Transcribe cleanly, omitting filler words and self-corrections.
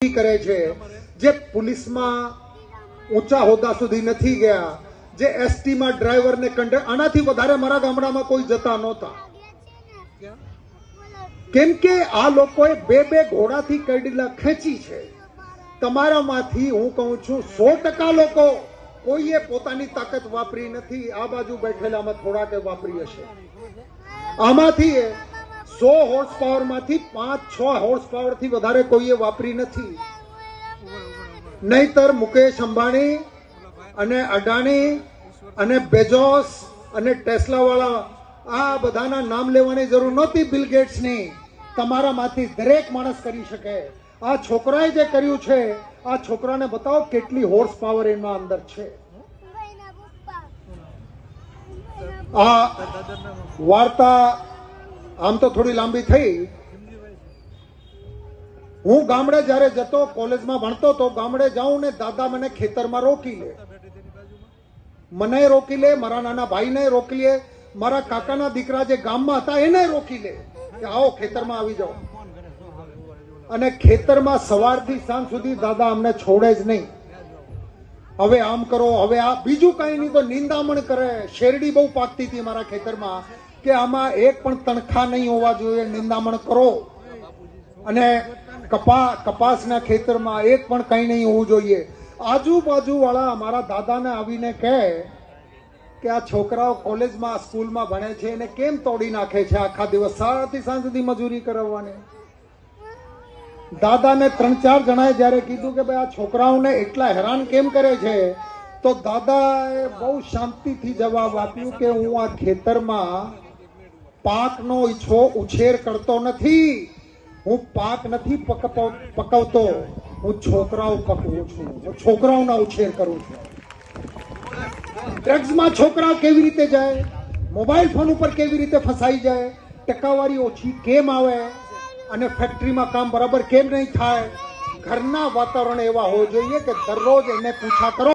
કરે છે, જે પોલીસમાં ઊંચા હોદ્દા સુધી નથી ગયા, જે એસટીમાં ડ્રાઈવર ને કંડક્ટર, આનાથી વધારે મારા ગામડામાં કોઈ જતા નહોતા. કેમ કે આ લોકોએ બે ઘોડાથી કડીલા ખેંચી છે. તમારામાંથી હું કહું છું 100% લોકો કોઈએ પોતાની તાકાત વાપરી નથી. આ બાજુ બેઠેલામાં થોડાકે વાપરી હશે. આમાંથી 100 હોર્સ પાવર માંથી 5-6 હોર્સ પાવર થી વધારે કોઈએ વાપરી નથી. નહીતર મુકેશ અંબાણી અને અડાણી અને બેજોસ અને ટેસ્લા વાળા આ બધાના નામ લેવાની જરૂર નહોતી. બિલ ગેટ્સ ની તમારામાંથી દરેક માણસ કરી શકે. આ છોકરાએ જે કર્યું છે, આ છોકરાને બતાવો કેટલી હોર્સ પાવર એના અંદર છે. આ વાર્તા આમ તો થોડી લાંબી થઈ. હું ગામડે જયારે જતો, કોલેજમાં ભણતો તો ગામડે જાઉં ને દાદા મને ખેતરમાં રોકી લે, મને રોકી લે, મારા નાના ભાઈને રોકી લે, મારા કાકાના દીકરા જે ગામમાં હતા એને રોકી લે કે આવો ખેતરમાં આવી જાઓ. અને ખેતરમાં સવારથી સાંજ સુધી દાદા અમને છોડે જ નહીં. હવે આમ કરો, હવે આ, બીજું કઈ નહીં તો નિંદામણ કરે. શેરડી બહુ પાકતી હતી મારા ખેતરમાં કે આમાં એક પણ તણખા નહીં હોવા જોઈએ, નિંદામણ કરો. અને કપાસના ખેતરમાં એક પણ કઈ નહીં હોવું જોઈએ. આજુબાજુ વાળા અમારા દાદાને આવીને કહે કે આ છોકરાઓ કોલેજમાં સ્કૂલમાં ભણે છે એને કેમ તોડી નાખે છે, આખા દિવસ સવારથી સાંજ સુધી મજૂરી કરાવવાની. દાદાને 3-4 જણાએ જયારે કીધું કે ભાઈ આ છોકરાઓને એટલા હેરાન કેમ કરે છે, તો દાદાએ બહુ શાંતિથી જવાબ આપ્યું કે હું આ ખેતરમાં પાકનો ઉછેર કરતો નથી, હું પાક નથી પકવતો, હું છોકરાઓ પકવું છું, હું છોકરાઓના ઉછેર કરું છું. ડ્રગ્સમાં છોકરાઓ કેવી રીતે જાય, મોબાઈલ ફોન ઉપર કેવી રીતે ફસાઈ જાય, ટકાવારી ઓછી કેમ આવે, અને ફેક્ટરીમાં કામ બરાબર કેમ નહીં થાય. ઘરના વાતાવરણ એવા હોવું જોઈએ કે દરરોજ એને પૂછા કરો.